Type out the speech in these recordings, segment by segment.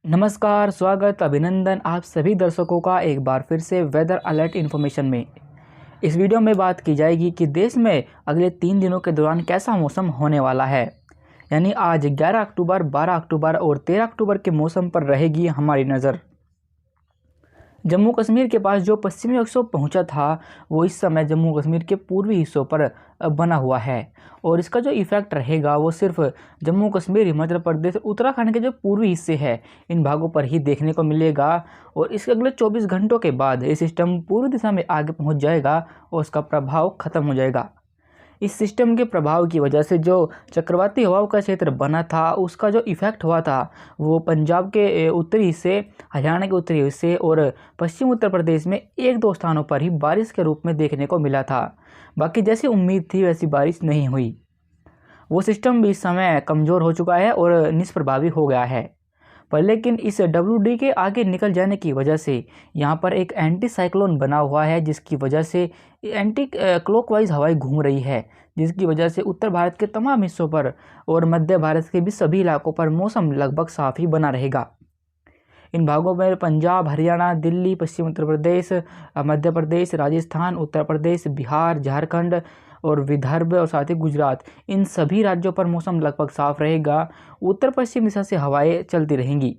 नमस्कार, स्वागत, अभिनंदन आप सभी दर्शकों का एक बार फिर से वेदर अलर्ट इन्फॉर्मेशन में। इस वीडियो में बात की जाएगी कि देश में अगले 3 दिनों के दौरान कैसा मौसम होने वाला है। यानी आज 11 अक्टूबर, 12 अक्टूबर और 13 अक्टूबर के मौसम पर रहेगी हमारी नज़र। जम्मू कश्मीर के पास जो पश्चिमी विक्षोभ पहुंचा था वो इस समय जम्मू कश्मीर के पूर्वी हिस्सों पर बना हुआ है और इसका जो इफ़ेक्ट रहेगा वो सिर्फ जम्मू कश्मीर, हिमाचल प्रदेश, उत्तराखंड के जो पूर्वी हिस्से हैं इन भागों पर ही देखने को मिलेगा। और इसके अगले 24 घंटों के बाद ये सिस्टम पूर्व दिशा में आगे पहुंच जाएगा और उसका प्रभाव खत्म हो जाएगा। इस सिस्टम के प्रभाव की वजह से जो चक्रवाती हवाओं का क्षेत्र बना था उसका जो इफ़ेक्ट हुआ था वो पंजाब के उत्तरी हिस्से, हरियाणा के उत्तरी हिस्से और पश्चिम उत्तर प्रदेश में एक दो स्थानों पर ही बारिश के रूप में देखने को मिला था। बाकी जैसी उम्मीद थी वैसी बारिश नहीं हुई। वो सिस्टम भी इस समय कमज़ोर हो चुका है और निष्प्रभावी हो गया है। पर लेकिन इस WD के आगे निकल जाने की वजह से यहाँ पर एक एंटी साइक्लोन बना हुआ है जिसकी वजह से एंटी क्लॉकवाइज हवाएं घूम रही है, जिसकी वजह से उत्तर भारत के तमाम हिस्सों पर और मध्य भारत के भी सभी इलाकों पर मौसम लगभग साफ ही बना रहेगा। इन भागों में पंजाब, हरियाणा, दिल्ली, पश्चिम उत्तर प्रदेश, मध्य प्रदेश, राजस्थान, उत्तर प्रदेश, बिहार, झारखंड और विदर्भ और साथ ही गुजरात, इन सभी राज्यों पर मौसम लगभग साफ रहेगा। उत्तर पश्चिम दिशा से हवाएं चलती रहेंगी।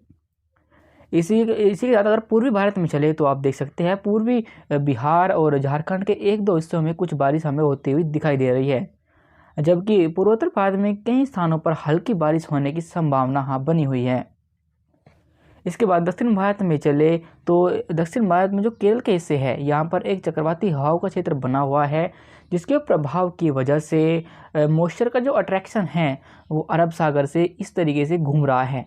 इसी के साथ अगर पूर्वी भारत में चले तो आप देख सकते हैं पूर्वी बिहार और झारखंड के एक दो हिस्सों में कुछ बारिश हमें होती हुई दिखाई दे रही है, जबकि पूर्वोत्तर भारत में कई स्थानों पर हल्की बारिश होने की संभावना बनी हुई है। इसके बाद दक्षिण भारत में चले तो दक्षिण भारत में जो केरल के हिस्से हैं यहाँ पर एक चक्रवाती हवाओं का क्षेत्र बना हुआ है, जिसके प्रभाव की वजह से मॉइस्चर का जो अट्रैक्शन है वो अरब सागर से इस तरीके से घूम रहा है,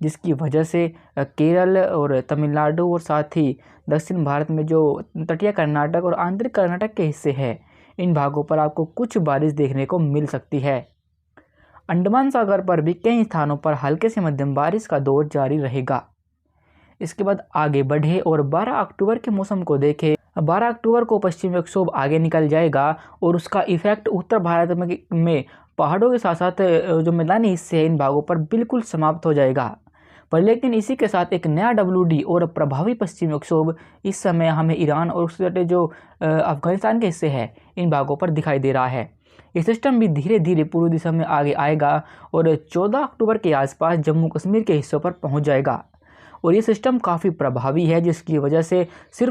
जिसकी वजह से केरल और तमिलनाडु और साथ ही दक्षिण भारत में जो तटीय कर्नाटक और आंतरिक कर्नाटक के हिस्से हैं इन भागों पर आपको कुछ बारिश देखने को मिल सकती है। अंडमान सागर पर भी कई स्थानों पर हल्के से मध्यम बारिश का दौर जारी रहेगा। इसके बाद आगे बढ़े और 12 अक्टूबर के मौसम को देखें। 12 अक्टूबर को पश्चिमी विक्षोभ आगे निकल जाएगा और उसका इफेक्ट उत्तर भारत में पहाड़ों के साथ साथ जो मैदानी हिस्से हैं इन भागों पर बिल्कुल समाप्त हो जाएगा। पर लेकिन इसी के साथ एक नया WD और प्रभावी पश्चिमी विक्षोभ इस समय हमें ईरान और उसके जो अफगानिस्तान के हिस्से हैं इन भागों पर दिखाई दे रहा है। ये सिस्टम भी धीरे धीरे पूर्व दिशा में आगे आएगा और 14 अक्टूबर के आसपास जम्मू कश्मीर के हिस्सों पर पहुंच जाएगा। और ये सिस्टम काफ़ी प्रभावी है, जिसकी वजह से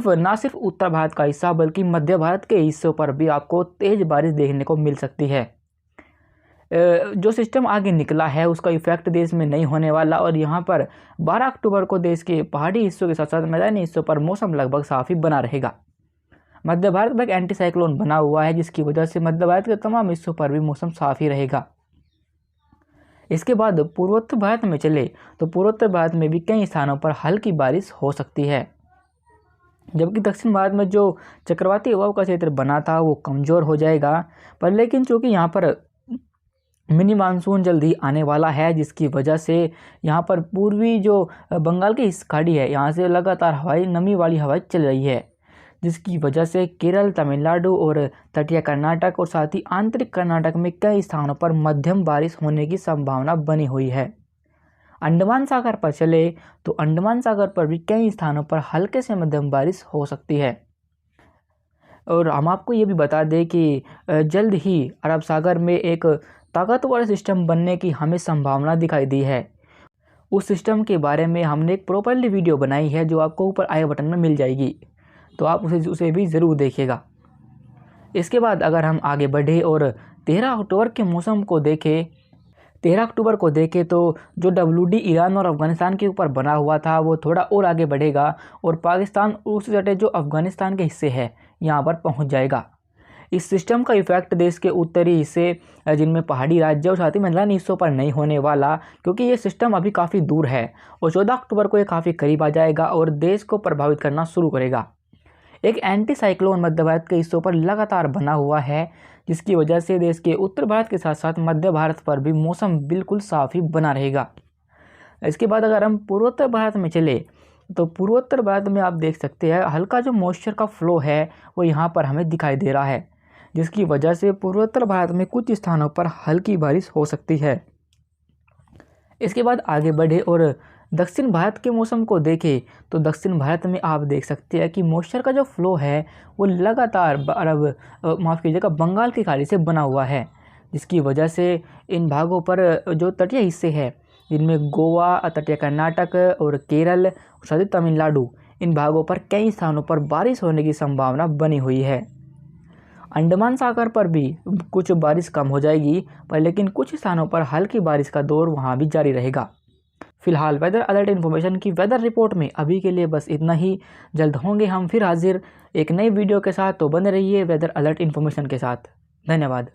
ना सिर्फ उत्तर भारत का हिस्सा बल्कि मध्य भारत के हिस्सों पर भी आपको तेज़ बारिश देखने को मिल सकती है। जो सिस्टम आगे निकला है उसका इफेक्ट देश में नहीं होने वाला और यहाँ पर 12 अक्टूबर को देश के पहाड़ी हिस्सों के साथ साथ मैदानी हिस्सों पर मौसम लगभग साफ ही बना रहेगा। मध्य भारत में एक एंटी साइक्लोन बना हुआ है, जिसकी वजह से मध्य भारत के तमाम हिस्सों पर भी मौसम साफ ही रहेगा। इसके बाद पूर्वोत्तर भारत में चले तो पूर्वोत्तर भारत में भी कई स्थानों पर हल्की बारिश हो सकती है, जबकि दक्षिण भारत में जो चक्रवाती हवाओं का क्षेत्र बना था वो कमज़ोर हो जाएगा। पर लेकिन चूँकि यहाँ पर मिनी मानसून जल्दी आने वाला है, जिसकी वजह से यहाँ पर पूर्वी जो बंगाल की खाड़ी है यहाँ से लगातार नमी वाली हवाएं चल रही है, जिसकी वजह से केरल, तमिलनाडु और तटीय कर्नाटक और साथ ही आंतरिक कर्नाटक में कई स्थानों पर मध्यम बारिश होने की संभावना बनी हुई है। अंडमान सागर पर चले तो अंडमान सागर पर भी कई स्थानों पर हल्के से मध्यम बारिश हो सकती है। और हम आपको ये भी बता दें कि जल्द ही अरब सागर में एक ताकतवर सिस्टम बनने की हमें संभावना दिखाई दी है। उस सिस्टम के बारे में हमने एक प्रॉपरली वीडियो बनाई है जो आपको ऊपर आई बटन में मिल जाएगी, तो आप उसे भी ज़रूर देखिएगा। इसके बाद अगर हम आगे बढ़े और 13 अक्टूबर के मौसम को देखें, 13 अक्टूबर को देखें तो जो WD ईरान और अफ़गानिस्तान के ऊपर बना हुआ था वो थोड़ा और आगे बढ़ेगा और पाकिस्तान उस सटे जो अफ़गानिस्तान के हिस्से हैं यहाँ पर पहुँच जाएगा। इस सिस्टम का इफेक्ट देश के उत्तरी हिस्से जिनमें पहाड़ी राज्य और साथ ही मैदानी हिस्सों पर नहीं होने वाला, क्योंकि ये सिस्टम अभी काफ़ी दूर है और 14 अक्टूबर को ये काफ़ी करीब आ जाएगा और देश को प्रभावित करना शुरू करेगा। एक एंटी साइक्लोन मध्य भारत के हिस्सों पर लगातार बना हुआ है, जिसकी वजह से देश के उत्तर भारत के साथ साथ मध्य भारत पर भी मौसम बिल्कुल साफ ही बना रहेगा। इसके बाद अगर हम पूर्वोत्तर भारत में चले तो पूर्वोत्तर भारत में आप देख सकते हैं हल्का जो मॉइस्चर का फ्लो है वो यहाँ पर हमें दिखाई दे रहा है, जिसकी वजह से पूर्वोत्तर भारत में कुछ स्थानों पर हल्की बारिश हो सकती है। इसके बाद आगे बढ़े और दक्षिण भारत के मौसम को देखें तो दक्षिण भारत में आप देख सकते हैं कि मॉइस्चर का जो फ्लो है वो लगातार बंगाल की खाड़ी से बना हुआ है, जिसकी वजह से इन भागों पर जो तटीय हिस्से हैं जिनमें गोवा, तटीय कर्नाटक और केरल, सदी तमिलनाडु, इन भागों पर कई स्थानों पर बारिश होने की संभावना बनी हुई है। अंडमान सागर पर भी कुछ बारिश कम हो जाएगी पर लेकिन कुछ स्थानों पर हल्की बारिश का दौर वहां भी जारी रहेगा। फिलहाल वेदर अलर्ट इन्फॉर्मेशन की वेदर रिपोर्ट में अभी के लिए बस इतना ही। जल्द होंगे हम फिर हाजिर एक नई वीडियो के साथ, तो बने रहिए वेदर अलर्ट इन्फॉर्मेशन के साथ। धन्यवाद।